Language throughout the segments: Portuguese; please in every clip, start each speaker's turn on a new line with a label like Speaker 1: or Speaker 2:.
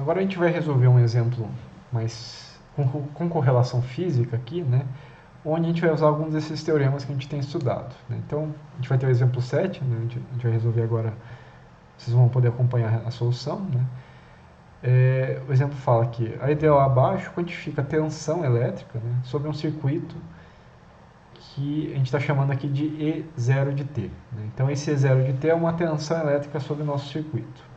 Speaker 1: agora a gente vai resolver um exemplo mais com correlação física aqui, né? Onde a gente vai usar alguns desses teoremas que a gente tem estudado, né? Então, a gente vai ter o exemplo 7, né? A gente vai resolver agora, vocês vão poder acompanhar a solução, né? O exemplo fala que a ideal abaixo quantifica a tensão elétrica, né, sobre um circuito que a gente está chamando aqui de E0 de T. Né? Então, esse E0 de T é uma tensão elétrica sobre o nosso circuito.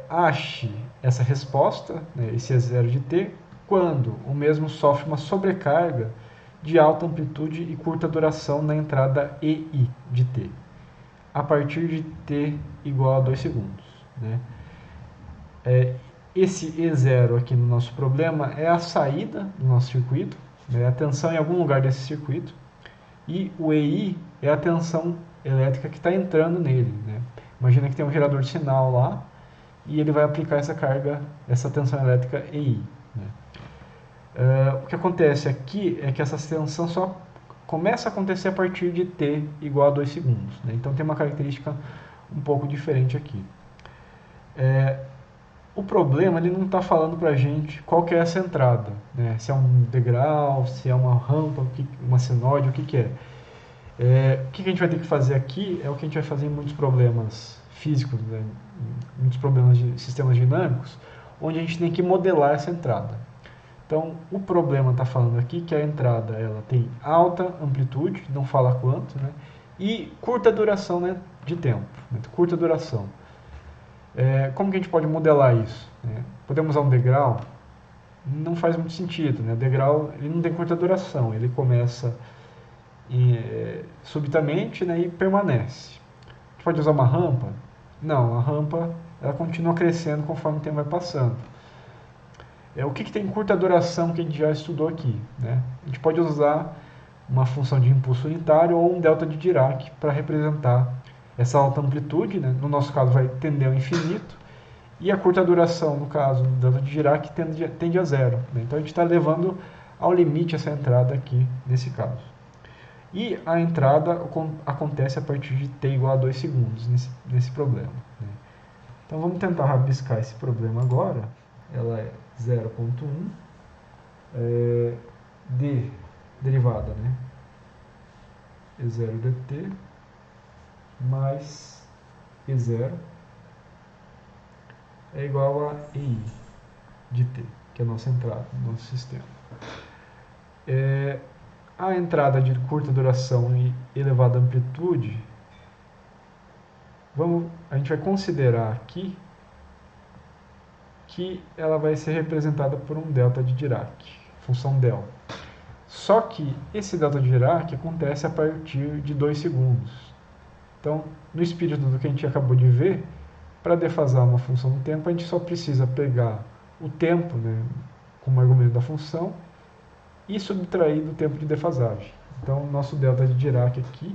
Speaker 1: Ache essa resposta, né, esse E0 de T, quando o mesmo sofre uma sobrecarga de alta amplitude e curta duração na entrada EI de T, a partir de T igual a 2 segundos. Né? Esse E0 aqui no nosso problema é a saída do nosso circuito, né, a tensão em algum lugar desse circuito, e o EI é a tensão elétrica que está entrando nele. Né? Imagina que tem um gerador de sinal lá, e ele vai aplicar essa carga, essa tensão elétrica EI. Né? O que acontece aqui é que essa tensão só começa a acontecer a partir de T igual a 2 segundos. Né? Então tem uma característica um pouco diferente aqui. O problema, ele não está falando para a gente qual que é essa entrada, né? Se é um degrau, se é uma rampa, uma senoide, o que é. O que a gente vai ter que fazer aqui é o que a gente vai fazer em muitos problemas físicos, né? Muitos problemas de sistemas dinâmicos, onde a gente tem que modelar essa entrada. Então, o problema está falando aqui que a entrada ela tem alta amplitude, não fala quanto, né? E curta duração, né, de tempo, né? Curta duração. Como que a gente pode modelar isso? Podemos usar um degrau? Não faz muito sentido. Né? O degrau ele não tem curta duração, ele começa subitamente, né, e permanece. A gente pode usar uma rampa? Não, a rampa ela continua crescendo conforme o tempo vai passando. O que tem curta duração que a gente já estudou aqui? Né? A gente pode usar uma função de impulso unitário ou um delta de Dirac para representar essa alta amplitude, né? No nosso caso vai tender ao infinito, e a curta duração, no caso do delta de Dirac, tende a zero. Né? Então a gente está levando ao limite essa entrada aqui, nesse caso. E a entrada acontece a partir de t igual a 2 segundos nesse problema. Né? Então vamos tentar rabiscar esse problema agora. Ela é 0,1 d derivada, né? E0 dt mais E0 é igual a EI de t, que é a nossa entrada no nosso sistema. A entrada de curta duração e elevada amplitude, a gente vai considerar aqui que ela vai ser representada por um delta de Dirac, função del. Só que esse delta de Dirac acontece a partir de 2 segundos. Então, no espírito do que a gente acabou de ver, para defasar uma função no tempo, a gente só precisa pegar o tempo, né, como argumento da função, e subtrair do tempo de defasagem. Então, o nosso delta de Dirac aqui,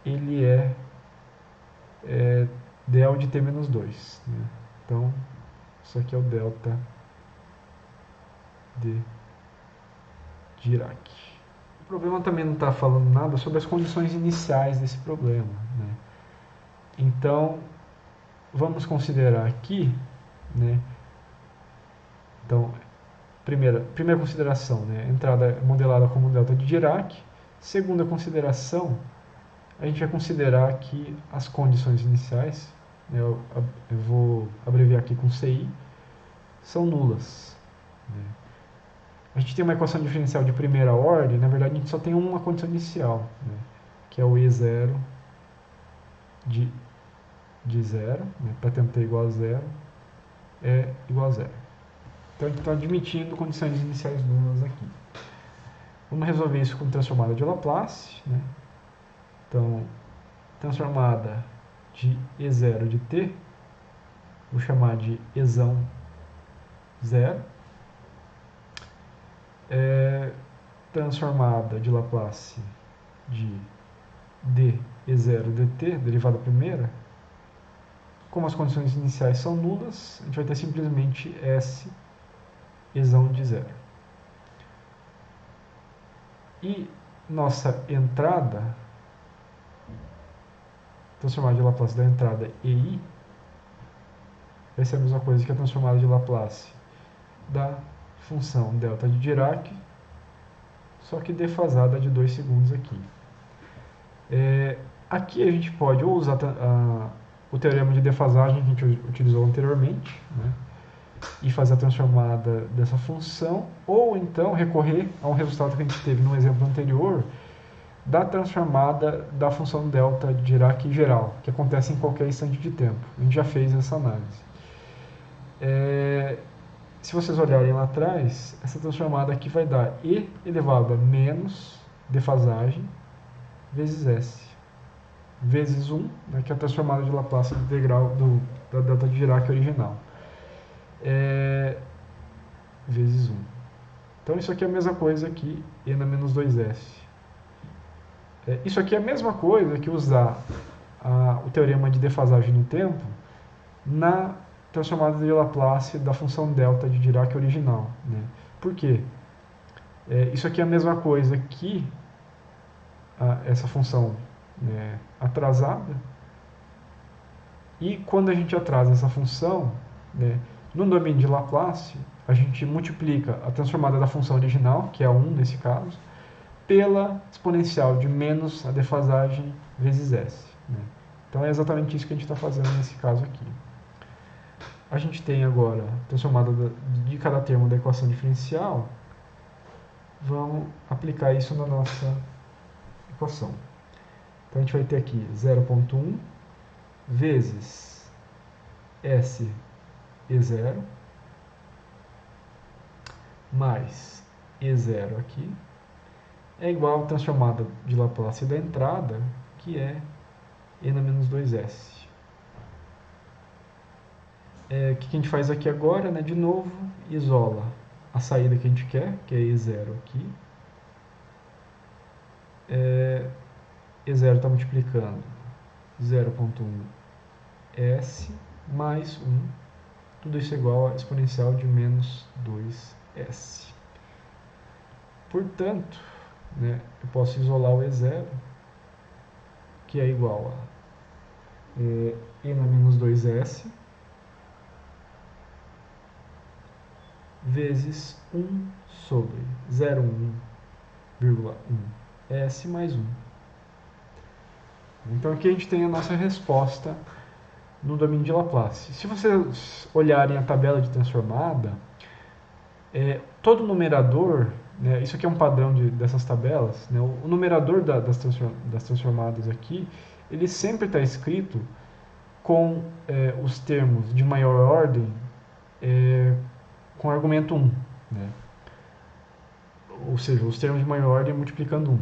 Speaker 1: ele é del de t menos 2. Né? Então, isso aqui é o delta de Dirac. O problema também não está falando nada sobre as condições iniciais desse problema. Né? Então, vamos considerar aqui, né? Então, primeira consideração, né? Entrada é modelada como delta de Dirac. Segunda consideração, a gente vai considerar que as condições iniciais, né, eu vou abreviar aqui com CI, são nulas. Né? A gente tem uma equação diferencial de primeira ordem, na verdade a gente só tem uma condição inicial, né, que é o E0 de 0, né, para tempo t igual a 0, é igual a 0. Então a gente está admitindo condições iniciais nulas aqui. Vamos resolver isso com transformada de Laplace. Né? Então, transformada de E0 de t, vou chamar de Ezão 0. Transformada de Laplace de dE0 dt, derivada primeira, como as condições iniciais são nulas, a gente vai ter simplesmente S Ezão de 0. E nossa entrada, transformada de Laplace da entrada EI, vai ser a mesma coisa que a transformada de Laplace da função delta de Dirac, só que defasada de 2 segundos aqui. Aqui a gente pode ou usar o teorema de defasagem que a gente utilizou anteriormente, né, e fazer a transformada dessa função, ou então recorrer a um resultado que a gente teve no exemplo anterior, da transformada da função delta de Dirac geral, que acontece em qualquer instante de tempo. A gente já fez essa análise. Se vocês olharem lá atrás, essa transformada aqui vai dar e elevado a menos defasagem vezes s, vezes 1, né, que é a transformada de Laplace integral da delta de Dirac original, vezes 1. Então isso aqui é a mesma coisa que e na menos 2s. Isso aqui é a mesma coisa que usar o teorema de defasagem no tempo na transformada de Laplace da função delta de Dirac original, né? Por quê? Isso aqui é a mesma coisa que essa função, né, atrasada, e quando a gente atrasa essa função, né, no domínio de Laplace, a gente multiplica a transformada da função original, que é 1 nesse caso, pela exponencial de menos a defasagem vezes s, né? Então é exatamente isso que a gente está fazendo nesse caso aqui. A gente tem agora a transformada de cada termo da equação diferencial. Vamos aplicar isso na nossa equação. Então a gente vai ter aqui 0,1 vezes s e0 mais e0 aqui é igual à transformada de Laplace da entrada, que é e na menos 2s. O que a gente faz aqui agora, né? De novo, isola a saída que a gente quer, que é e0 aqui. E0 está multiplicando 0,1 s mais 1, tudo isso é igual a exponencial de menos 2s. Portanto, né, eu posso isolar o e0, que é igual a e na menos 2s vezes 1 sobre 0,1,1s mais 1. Então aqui a gente tem a nossa resposta no domínio de Laplace. Se vocês olharem a tabela de transformada, todo numerador, né, isso aqui é um padrão dessas tabelas, né, o numerador das transformadas aqui, ele sempre está escrito com os termos de maior ordem com argumento 1, né? Ou seja, os termos de maior ordem multiplicando 1.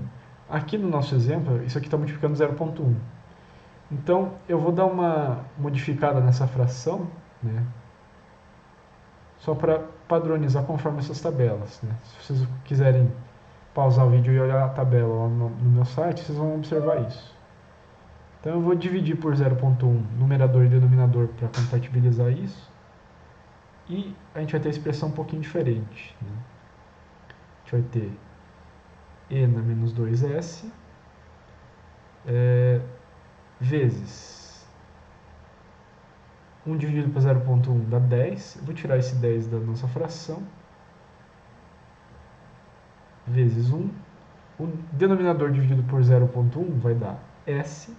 Speaker 1: Aqui no nosso exemplo, isso aqui está multiplicando 0,1. Então, eu vou dar uma modificada nessa fração, né, só para padronizar conforme essas tabelas, né? Se vocês quiserem pausar o vídeo e olhar a tabela lá no meu site, vocês vão observar isso. Então eu vou dividir por 0,1 numerador e denominador para compatibilizar isso. E a gente vai ter a expressão um pouquinho diferente, né? A gente vai ter e na menos 2s vezes 1 dividido por 0,1 dá 10. Eu vou tirar esse 10 da nossa fração. Vezes 1. O denominador dividido por 0,1 vai dar s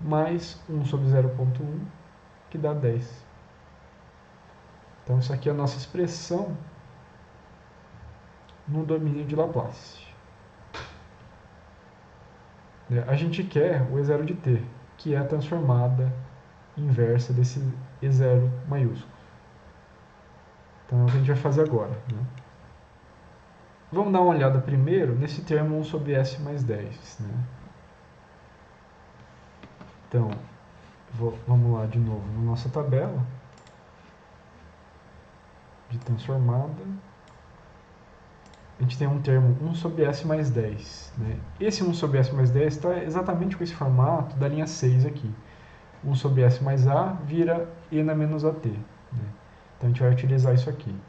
Speaker 1: mais 1 sobre 0,1, que dá 10. Então isso aqui é a nossa expressão no domínio de Laplace. A gente quer o E0 de t, que é a transformada inversa desse E0 maiúsculo. Então é o que a gente vai fazer agora, né? Vamos dar uma olhada primeiro nesse termo 1 sobre s mais 10. Né? Então, vamos lá de novo na nossa tabela de transformada. A gente tem um termo 1 sobre s mais 10. Né? Esse 1 sobre s mais 10 está exatamente com esse formato da linha 6 aqui. 1 sobre s mais a vira e na menos at. Né? Então a gente vai utilizar isso aqui.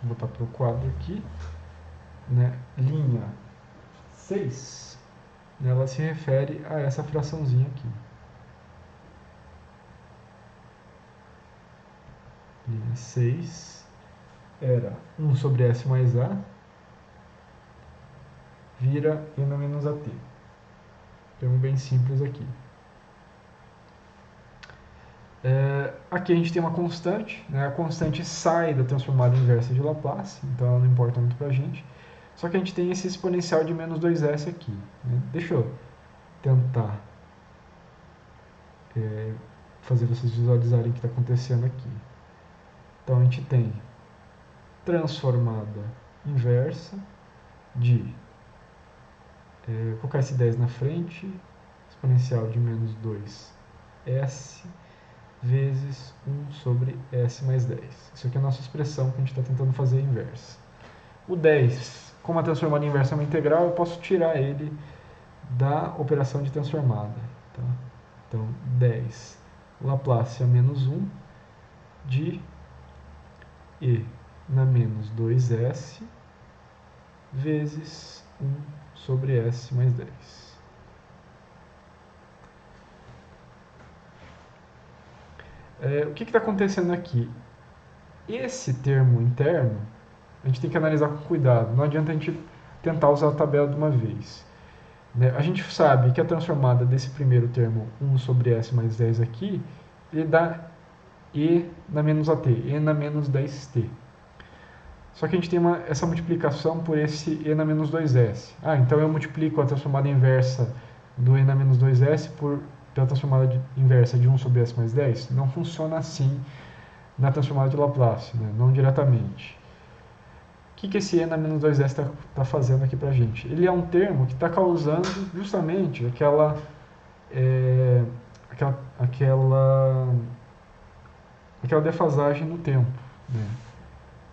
Speaker 1: Vou botar para o quadro aqui. Né? Linha 6, ela se refere a essa fraçãozinha aqui. linha 6 era 1 sobre S mais A, vira E na menos AT. Termo bem simples aqui. Aqui a gente tem uma constante, né? A constante sai da transformada inversa de Laplace, então ela não importa muito para a gente. Só que a gente tem esse exponencial de menos 2s aqui. Né? Deixa eu tentar fazer vocês visualizarem o que está acontecendo aqui. Então a gente tem transformada inversa de, vou colocar esse 10 na frente, exponencial de menos 2s vezes 1 sobre S mais 10. Isso aqui é a nossa expressão que a gente está tentando fazer a inversa. O 10, como a transformada inversa é uma integral, eu posso tirar ele da operação de transformada. Tá? Então, 10 Laplace a menos 1 de E na menos 2S vezes 1 sobre S mais 10. O que está acontecendo aqui? Esse termo interno, a gente tem que analisar com cuidado. Não adianta a gente tentar usar a tabela de uma vez. A gente sabe que a transformada desse primeiro termo, 1 sobre S mais 10 aqui, ele dá E na menos AT, E na menos 10t. Só que a gente tem essa multiplicação por esse E na menos 2S. Então eu multiplico a transformada inversa do E na menos 2S pela transformada inversa de 1 sobre S mais 10. Não funciona assim na transformada de Laplace, né? Não diretamente. O que esse E na menos 2S está fazendo aqui para a gente? Ele é um termo que está causando justamente aquela defasagem no tempo. Né?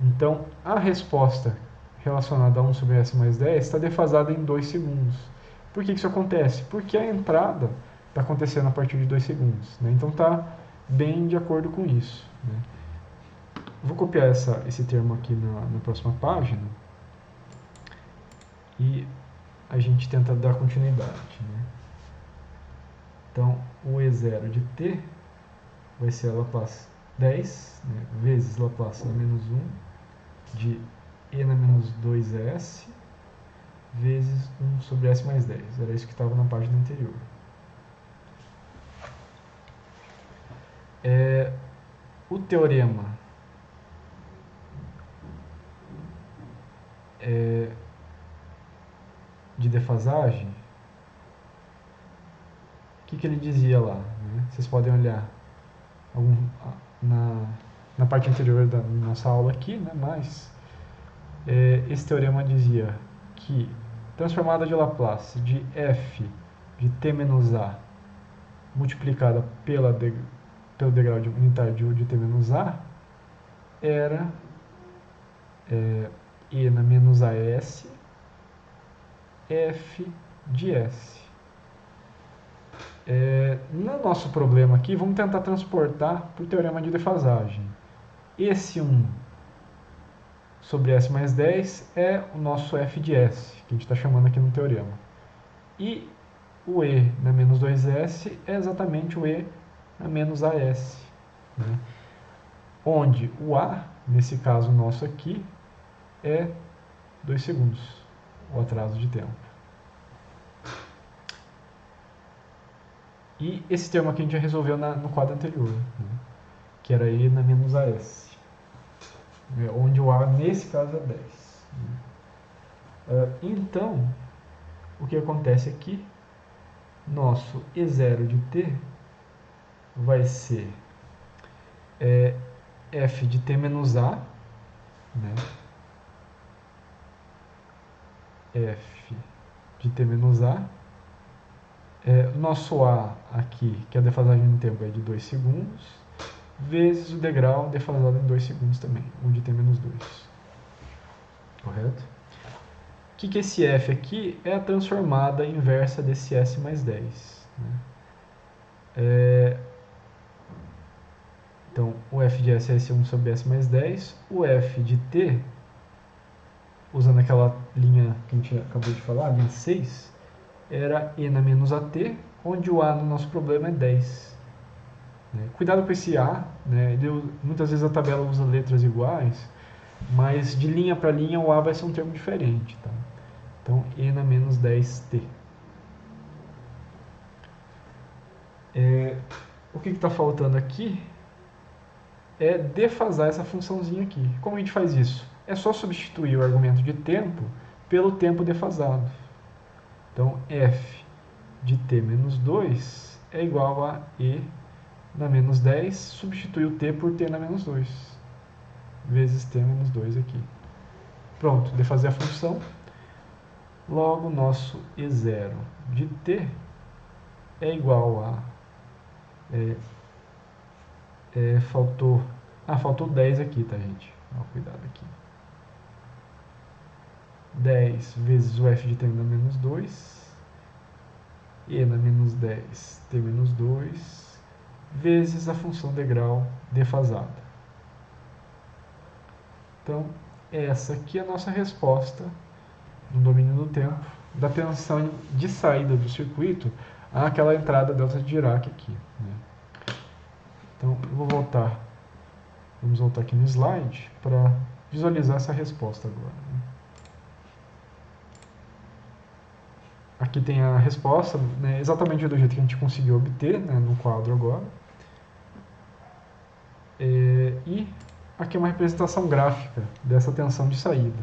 Speaker 1: Então, a resposta relacionada a 1 sobre S mais 10 está defasada em 2 segundos. Por que isso acontece? Porque a entrada está acontecendo a partir de 2 segundos. Né? Então, está bem de acordo com isso. Né? Vou copiar esse termo aqui na próxima página e a gente tenta dar continuidade. Né? Então, o E0 de t vai ser a Laplace 10, né, vezes Laplace na menos 1 de E na menos 2S vezes 1 sobre S mais 10. Era isso que estava na página anterior. O teorema de defasagem, o que ele dizia lá? Né? Vocês podem olhar na parte anterior da nossa aula aqui, né? Mas esse teorema dizia que transformada de Laplace de f de t menos a multiplicada pelo degrau unitário de t menos a era e na menos as f de s. No nosso problema aqui, vamos tentar transportar para o teorema de defasagem. Esse 1 sobre S mais 10 é o nosso f de s, que a gente está chamando aqui no teorema. E o E na menos 2S é exatamente o E na menos AS. Né? Onde o A, nesse caso nosso aqui, é 2 segundos, o atraso de tempo. E esse termo aqui a gente já resolveu no quadro anterior, né? Que era E na menos AS. Onde o A, nesse caso, é 10. Então, o que acontece aqui? Nosso E0 de t vai ser f de t menos a, né? f de t menos a. Nosso a aqui, que é a defasagem no tempo, é de 2 segundos, vezes o degrau defasado em 2 segundos também, o de t menos 2. Correto? O que esse f aqui é a transformada inversa desse s mais 10. Né? Então, o f de s é esse 1 sobre s mais 10. O f de t, usando aquela linha que a gente acabou de falar, linha 6, era e na menos at, onde o a no nosso problema é 10. né? Cuidado com esse A, né? Muitas vezes a tabela usa letras iguais, mas de linha para linha o A vai ser um termo diferente. Tá? Então, E na menos 10t. O que está faltando aqui é defasar essa funçãozinha aqui. Como a gente faz isso? É só substituir o argumento de tempo pelo tempo defasado. Então, f de t menos 2 é igual a e na menos 10, substituir o t por t na menos 2, vezes t menos 2 aqui. Pronto, defazer a função. Logo, nosso e0 de t é igual a... faltou 10 aqui, tá, gente? Cuidado aqui. 10 vezes o f de t na menos 2, e na menos 10, t menos 2, vezes a função degrau defasada. Então, essa aqui é a nossa resposta, no domínio do tempo, da tensão de saída do circuito àquela entrada delta de Dirac aqui. Né? Então, eu vamos voltar aqui no slide para visualizar essa resposta agora. Né? Aqui tem a resposta, né, exatamente do jeito que a gente conseguiu obter, né, no quadro agora. E aqui é uma representação gráfica dessa tensão de saída,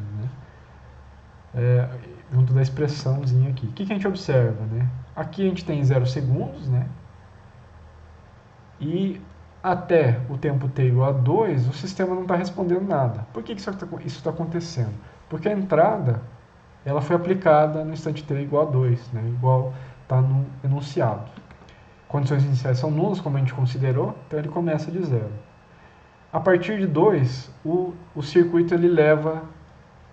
Speaker 1: né? Junto da expressãozinha aqui. O que a gente observa? Né? Aqui a gente tem 0 segundos, né? E até o tempo t igual a 2, o sistema não está respondendo nada. Por que isso está acontecendo? Porque a entrada ela foi aplicada no instante t igual a 2, né? Igual está no enunciado. Condições iniciais são nulas, como a gente considerou, então ele começa de 0. A partir de 2, o circuito ele leva,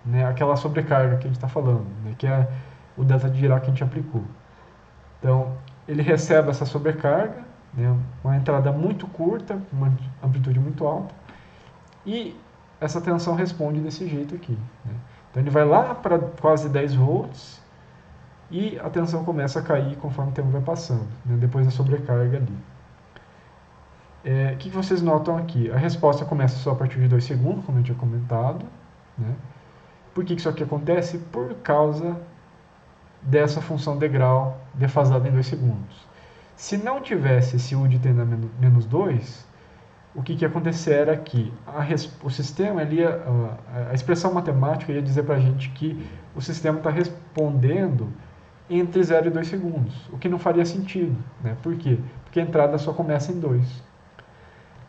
Speaker 1: né, aquela sobrecarga que a gente está falando, né, que é o delta de Dirac que a gente aplicou. Então, ele recebe essa sobrecarga, né, uma entrada muito curta, uma amplitude muito alta, e essa tensão responde desse jeito aqui. Né? Então, ele vai lá para quase 10 volts, e a tensão começa a cair conforme o tempo vai passando, né, depois da sobrecarga ali. O que vocês notam aqui? A resposta começa só a partir de 2 segundos, como eu tinha comentado. Né? Por que isso aqui acontece? Por causa dessa função degrau defasada em 2 segundos. Se não tivesse esse u de t na menos 2, o que ia acontecer era que o sistema, a expressão matemática ia dizer para a gente que o sistema está respondendo entre 0 e 2 segundos, o que não faria sentido. Né? Por quê? Porque a entrada só começa em 2.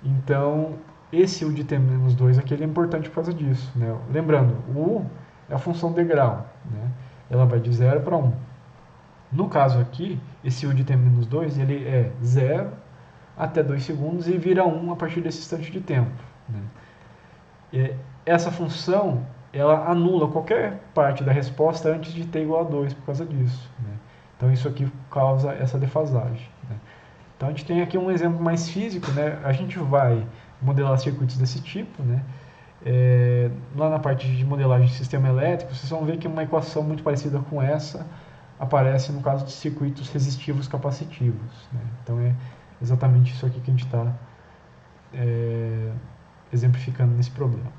Speaker 1: Então, esse u de t menos 2 aqui ele é importante por causa disso. Né? Lembrando, o u é a função degrau. Né? Ela vai de 0 para 1. No caso aqui, esse u de t menos 2 ele é 0 até 2 segundos e vira 1 a partir desse instante de tempo. Né? E essa função ela anula qualquer parte da resposta antes de t igual a 2 por causa disso. Né? Então, isso aqui causa essa defasagem. Né? Então a gente tem aqui um exemplo mais físico, né? A gente vai modelar circuitos desse tipo, né? Lá na parte de modelagem de sistema elétrico, vocês vão ver que uma equação muito parecida com essa aparece no caso de circuitos resistivos capacitivos. Né? Então é exatamente isso aqui que a gente está exemplificando nesse problema.